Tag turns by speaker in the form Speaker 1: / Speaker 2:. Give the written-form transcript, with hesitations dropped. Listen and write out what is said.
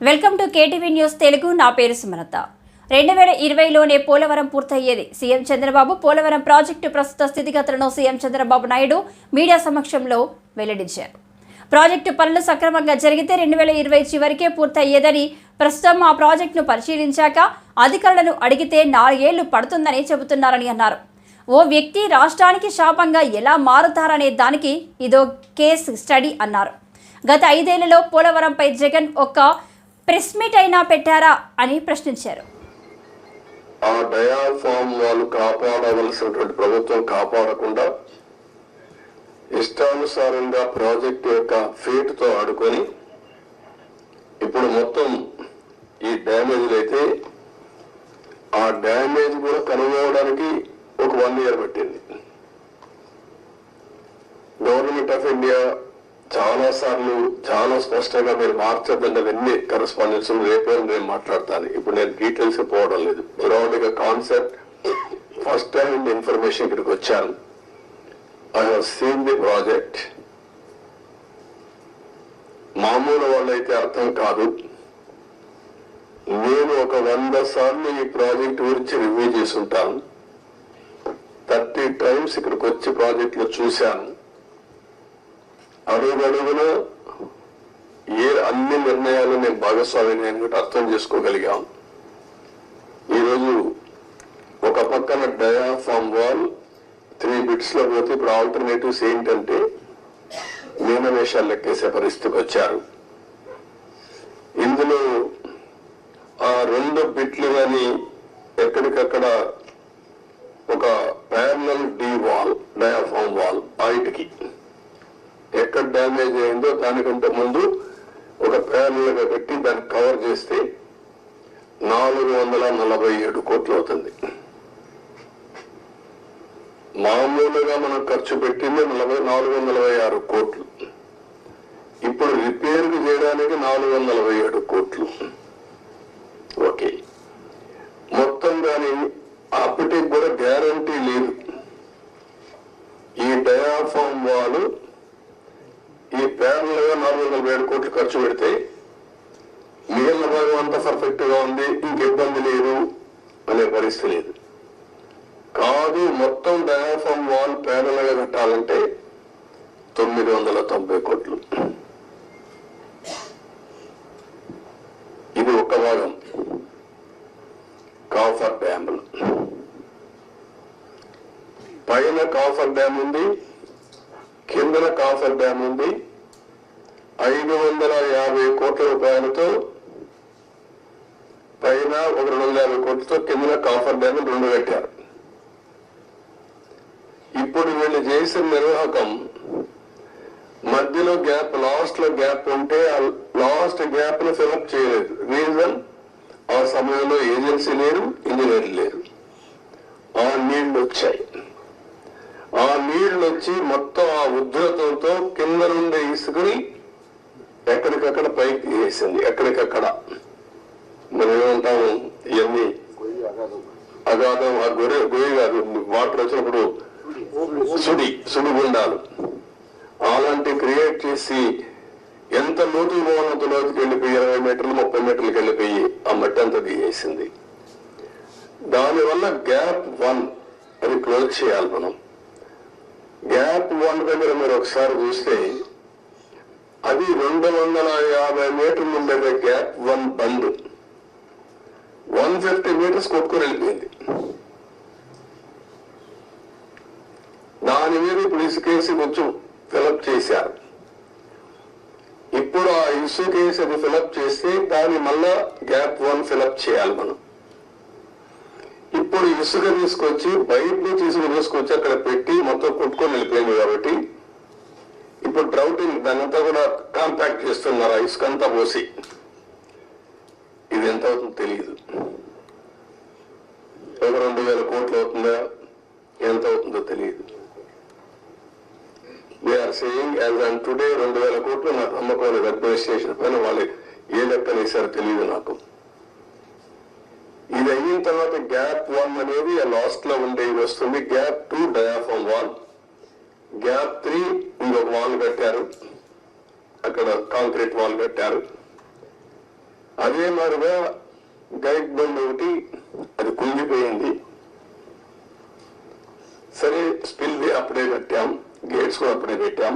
Speaker 1: Welcome to KTV news Telugu. నా పేరు Sumalatha. 2020లోనే Polavaram పూర్తయ్యేది. CM Chandrababu Polavaram project ప్రస్తుత స్థితిగతులను సీఎం చంద్రబాబు నాయుడు మీడియా సమక్షంలో వెల్లడించారు. ప్రాజెక్టు పనులు సక్రమంగా జరిగితే 2020 చివరికే పూర్తయ్యేదని, ప్రస్తుతం ఆ ప్రాజెక్టును పరిశీలించాక అధికారులను అడిగితే 4 ఏళ్లు పడుతుందని చెబుతున్నారని అన్నారు. ఓ వ్యక్తి రాష్ట్రానికి శాపంగా ఎలా మారుతారనే దానికి ఇదో కేస్ స్టడీ అన్నారు. గత 5 ఏళ్లలో పోలవరంపై జగన్ ఒక్క ప్రెస్ మీట్ అయినా పెట్టారా అని ప్రశ్నించారు.
Speaker 2: ఆ డయాఫామ్ వాళ్ళు కాపాడవలసినటువంటి ప్రభుత్వం కాపాడకుండా ఇష్టానుసారంగా ప్రాజెక్టు యొక్క ఫేట్ తో ఆడుకొని ఇప్పుడు మొత్తం ఈ డ్యామేజ్లు అయితే ఆ డ్యామేజ్ కూడా కనుగొనడానికి ఒక 1 year పట్టింది. గవర్నమెంట్ ఆఫ్ ఇండియా చాలా సార్లు చాలా స్పష్టంగా మీరు మార్చద్దండి అవన్నీ కరెస్పాండెన్స్ రేపే నేను మాట్లాడతాను. ఇప్పుడు నేను డీటెయిల్స్ పోవడం లేదు. బ్రాడ్ గా కాన్సెప్ట్ ఫస్ట్ హ్యాండ్ ఇన్ఫర్మేషన్ ఇక్కడికి వచ్చాను. I have seen the project. మామూలు వాళ్ళైతే అర్థం కాదు. నేను ఒక 100 సార్లు ఈ ప్రాజెక్ట్ గురించి రివ్యూ చేసి ఉంటాను. 30 times ఇక్కడికి వచ్చి ప్రాజెక్ట్ లో చూశాను. అడుగడుగున అన్ని నిర్ణయాలు నేను భాగస్వామిని అర్థం చేసుకోగలిగాం. ఈరోజు ఒక పక్కన డయాఫామ్ వాల్ 3 bits లో పోతే ఇప్పుడు ఆల్టర్నేటివ్స్ ఏంటంటే మీనవేషాలు లెక్కేసే పరిస్థితికి వచ్చారు. ఇందులో ఆ 2 బిట్లు కానీ ఎక్కడికక్కడ ఒక parallel D wall diaphragm wall బయటికి ఎక్కడ డ్యామేజ్ అయిందో దానికంటే ముందు ఒక ప్యానల్ గా పెట్టి దాన్ని కవర్ చేస్తే 447 కోట్లు అవుతుంది. మామూలుగా మనం ఖర్చు పెట్టింది 446 కోట్లు. ఇప్పుడు రిపేర్ చేయడానికి 447 కోట్లు. ఓకే, మొత్తం దాని అప్పటికి కూడా గ్యారంటీ లేదు. ఈ డయాఫామ్ వాల్ ఈ ప్యానల్ గా 447 కోట్లు ఖర్చు పెడితే మిగిలిన భాగం అంతా పర్ఫెక్ట్ గా ఉంది, ఇంక ఇబ్బంది లేదు అనే పరిస్థితి లేదు. కాదు, మొత్తం డయాఫామ్ వాల్ ప్యానల్ గా కట్టాలంటే 990 కోట్లు. ఇది ఒక భాగం. కాఫర్ డ్యామ్ పైన కాఫర్ డ్యామ్ ఉంది, కిందన కాఫర్ డ్యామ్ ఉంది. 550 కోట్ల రూపాయలతో పైన ఒక 250 కోట్లతో కిందన కాఫర్ డ్యామ్ 2 కట్టారు. ఇప్పుడు వీళ్ళు చేసిన నిర్వాహకం మధ్యలో గ్యాప్, లాస్ట్ లో గ్యాప్ ఉంటే ఆ లాస్ట్ గ్యాప్ ను ఫిలప్ చేయలేదు. రీజన్, ఆ సమయంలో ఏజెన్సీ లేరు, ఇంజనీర్లు లేరు. ఆ నీళ్లు వచ్చాయి. ఆ నీళ్లు వచ్చి మొత్తం ఆ ఉధృతంతో కింద నుండి ఇసుకుని ఎక్కడికక్కడ పైకి వేసింది. ఎక్కడికక్కడ మనం ఏమంటాము, ఇవన్నీ అగాధం, ఆ గొయ్యి కాదు, వాటర్ వచ్చినప్పుడు సుడిగుండాలు అలాంటి క్రియేట్ చేసి ఎంత లోతుకు పోవాలంత లోతుకి వెళ్ళిపోయి 20 మీటర్లు 30 మీటర్లకు వెళ్ళిపోయి ఆ మట్టి అంతా దిగేసింది. దానివల్ల గ్యాప్ 1 అది క్లోజ్ చేయాలి మనం. గ్యాప్ 1 దగ్గర మీరు ఒకసారి చూస్తే అది 250 మీటర్లు ఉండేది. గ్యాప్ 1 బండ్ 150 మీటర్స్ కొట్టుకొని వెళ్ళిపోయింది. దాని మీద ఇప్పుడు ఇసుకేసి కొంచెం ఫిలప్ చేశారు. ఇప్పుడు ఆ ఇసుకేసి అది ఫిలప్ చేస్తే దాన్ని మళ్ళా గ్యాప్ 1 ఫిలప్ చేయాలి మనం. ఇప్పుడు ఇసుక తీసుకొచ్చి బయట నుంచి ఇసుక తీసుకొచ్చి అక్కడ పెట్టి మొత్తం కొట్టుకొని వెళ్ళిపోయింది. కాబట్టి ఇప్పుడు డ్రౌటింగ్ దానంతా కూడా కాంపాక్ట్ చేస్తున్నారు. ఆ ఇసుక అంతా పోసి ఇది ఎంత అవుతుందో తెలియదు. ఒక 2000 కోట్లు అవుతుందా, ఎంత అవుతుందో తెలియదు. They are saying as on today 2000 కోట్లు. నాకు నమ్మకం లేదు అడ్మినిస్ట్రేషన్ పైన. వాళ్ళు ఏ లెక్కలు వేసారో తెలియదు నాకు. ఇది అయిన తర్వాత గ్యాప్ 1 అనేది లాస్ట్ లో ఉండేది వస్తుంది. గ్యాప్ 2 డయాఫామ్ వాల్, గ్యాప్ 3 ఇంకొక వాల్ కట్టారు, అక్కడ కాంక్రీట్ వాల్ కట్టారు. అదే మారుగా గైడ్ బండ్ ఒకటి అది కుంగిపోయింది. సరే స్పిల్ వే అప్పుడే కట్టాం, గేట్స్ కూడా అప్పుడే పెట్టాం.